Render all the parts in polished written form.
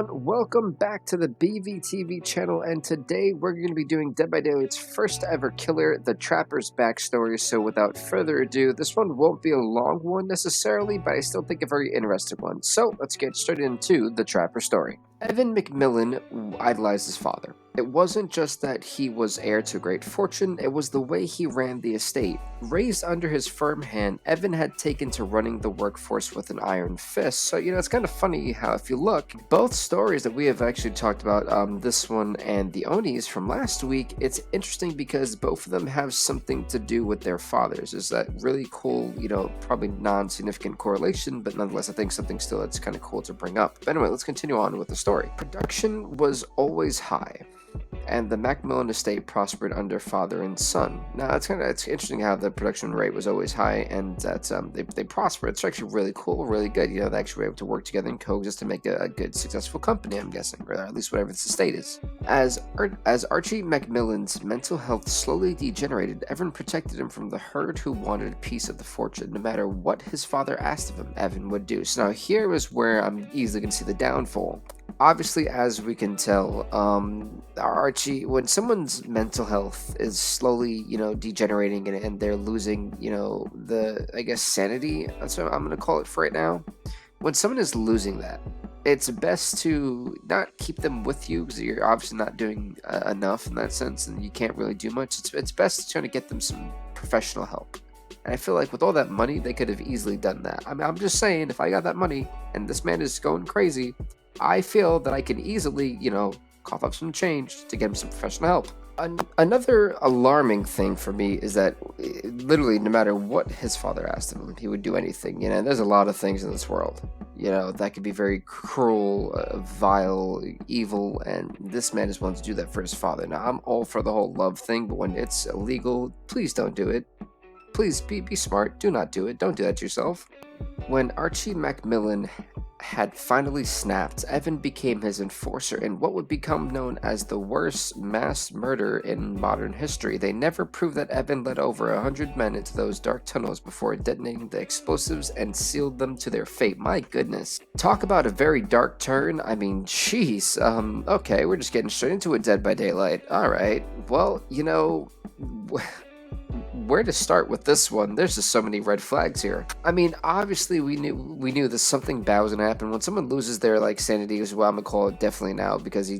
everyone, welcome back to the BVTV channel, and today we're going to be doing Dead by Daylight's first ever killer, the Trapper's backstory. So without further ado, this one won't be a long one necessarily, but I still think a very interesting one. So let's get straight into the Trapper story. Evan McMillan idolized his father. It wasn't just that he was heir to great fortune, it was the way he ran the estate. Raised under his firm hand, Evan had taken to running the workforce with an iron fist. So, it's kind of funny how, if you look, both stories that we have actually talked about, this one and the Onis from last week, it's interesting because both of them have something to do with their fathers. Is that really cool, probably non-significant correlation, but nonetheless, I think something still that's kind of cool to bring up. But anyway, let's continue on with the story. Production was always high, and the Macmillan estate prospered under father and son. Now, it's interesting how the production rate was always high, and that they prospered. It's actually really cool, really good. They actually were able to work together and coexist to make a good, successful company, I'm guessing, or at least whatever this estate is. As Archie Macmillan's mental health slowly degenerated, Evan protected him from the herd who wanted a piece of the fortune. No matter what his father asked of him, Evan would do. So now here is where I'm easily going to see the downfall. Obviously, as we can tell, Archie, when someone's mental health is slowly, degenerating and they're losing, sanity, that's what I'm going to call it for right now. When someone is losing that, it's best to not keep them with you because you're obviously not doing enough in that sense and you can't really do much. It's best to try to get them some professional help. And I feel like with all that money, they could have easily done that. I mean, I'm just saying, if I got that money and this man is going crazy, I feel that I can easily, cough up some change to get him some professional help. Another alarming thing for me is that literally no matter what his father asked of him, he would do anything. There's a lot of things in this world, that could be very cruel, vile, evil, and this man is willing to do that for his father. Now, I'm all for the whole love thing, but when it's illegal, please don't do it. Please be smart. Do not do it. Don't do that to yourself. When Archie Macmillan had finally snapped, Evan became his enforcer in what would become known as the worst mass murder in modern history. They never proved that Evan led over 100 men into those dark tunnels before detonating the explosives and sealed them to their fate. My goodness. Talk about a very dark turn. I mean, jeez. Okay, we're just getting straight into a Dead by Daylight. Alright, well, where to start with this one? There's just so many red flags here. I mean, obviously we knew that something bad was gonna happen when someone loses their sanity, is what I'm gonna call it definitely now, because he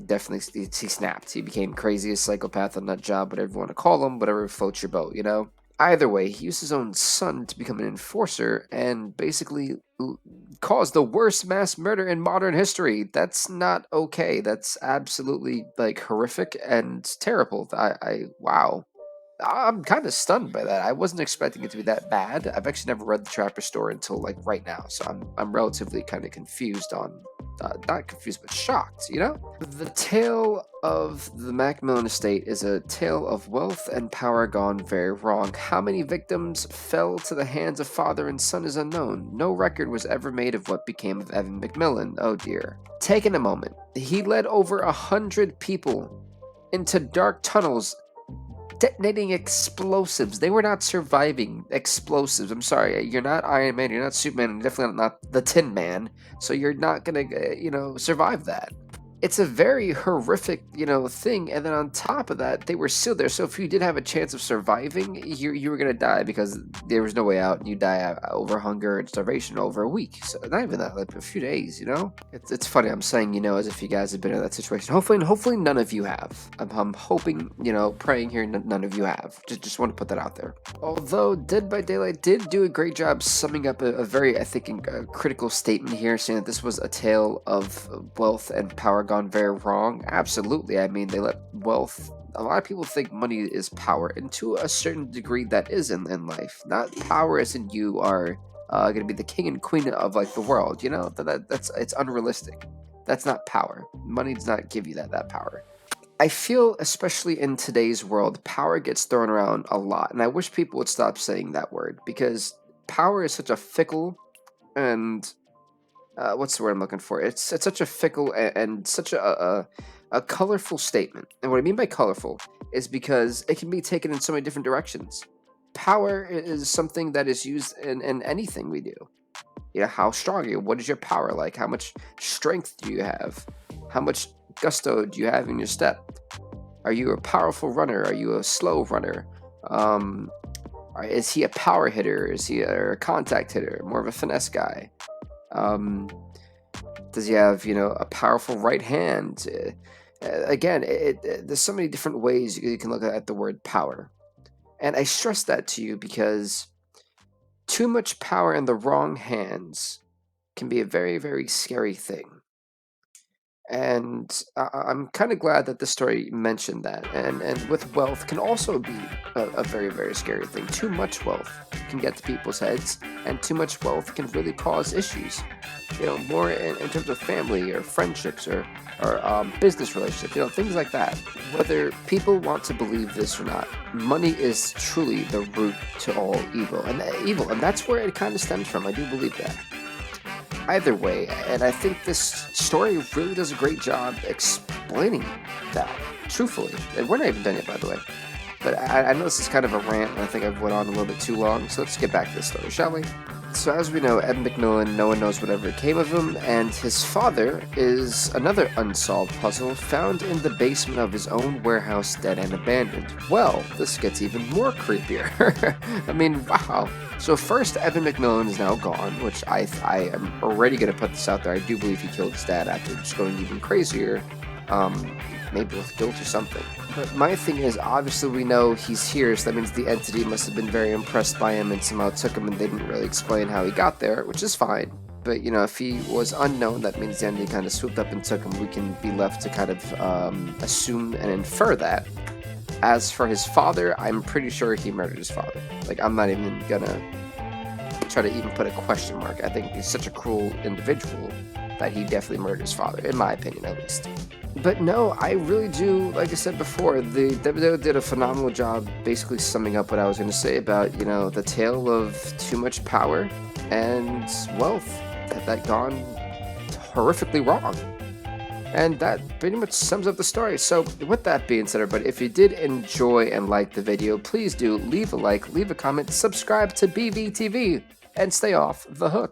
snapped. He became crazy, a psychopath, a nut job, whatever you want to call him, whatever floats your boat, Either way, he used his own son to become an enforcer and basically caused the worst mass murder in modern history. That's not okay. That's absolutely horrific and terrible. Wow. I'm kind of stunned by that. I wasn't expecting it to be that bad. I've actually never read the Trapper story until right now, so I'm relatively kind of confused on, not confused but shocked. The tale of the Macmillan estate is a tale of wealth and power gone very wrong. How many victims fell to the hands of father and son is unknown. No record was ever made of what became of Evan McMillan. Oh dear. Taking a moment, he led over 100 people into dark tunnels, detonating explosives. They were not surviving explosives. I'm sorry, you're not Iron Man, you're not Superman, and definitely not the Tin Man, so you're not gonna, survive that. It's a very horrific, thing, and then on top of that, they were still there, so if you did have a chance of surviving, you were gonna die because there was no way out, and you die over hunger and starvation over a week. So not even that, a few days, It's funny, I'm saying, as if you guys have been in that situation. Hopefully none of you have. I'm hoping, praying here, none of you have. Just want to put that out there. Although Dead by Daylight did do a great job summing up a very, I think, critical statement here, saying that this was a tale of wealth and power gone very wrong. Absolutely. I mean, they let wealth, a lot of people think money is power, and to a certain degree that is in life. Not power as in you are going to be the king and queen of the world, that's it's unrealistic. That's not power. Money does not give you that power. I feel, especially in today's world, power gets thrown around a lot, and I wish people would stop saying that word, because power is such a fickle and what's the word I'm looking for? It's such a fickle and such a colorful statement. And what I mean by colorful is because it can be taken in so many different directions. Power is something that is used in anything we do. How strong are you? What is your power like? How much strength do you have? How much gusto do you have in your step? Are you a powerful runner? Are you a slow runner? Is he a power hitter? Is he a contact hitter? More of a finesse guy? Um, does he have, a powerful right hand? Again, there's so many different ways you can look at the word power. And I stress that to you because too much power in the wrong hands can be a very, very scary thing. And I'm kind of glad that the story mentioned that. And with wealth can also be a very, very scary thing. Too much wealth can get to people's heads, and too much wealth can really cause issues. More in terms of family or friendships or business relationships, things like that. Whether people want to believe this or not, money is truly the root to all evil. And that's where it kind of stems from. I do believe that. Either way, and I think this story really does a great job explaining that, truthfully. And we're not even done yet, by the way. But I know this is kind of a rant, and I think I've went on a little bit too long, so let's get back to the story, shall we? So as we know, Ed McMillan, no one knows whatever became of him, and his father is another unsolved puzzle found in the basement of his own warehouse, dead and abandoned. Well, this gets even more creepier. I mean, wow. So first, Evan McMillan is now gone, which I am already going to put this out there. I do believe he killed his dad after just going even crazier, maybe with guilt or something. But my thing is, obviously we know he's here, so that means the entity must have been very impressed by him and somehow took him, and they didn't really explain how he got there, which is fine. But, if he was unknown, that means the entity kind of swooped up and took him. We can be left to kind of assume and infer that. As for his father, I'm pretty sure he murdered his father. Like, I'm not even gonna try to even put a question mark. I think he's such a cruel individual that he definitely murdered his father, in my opinion at least. But no, I really do, like I said before, the WWE did a phenomenal job basically summing up what I was going to say about, the tale of too much power and wealth that gone horrifically wrong. And that pretty much sums up the story. So with that being said, everybody, if you did enjoy and like the video, please do leave a like, leave a comment, subscribe to BVTV, and stay off the hook.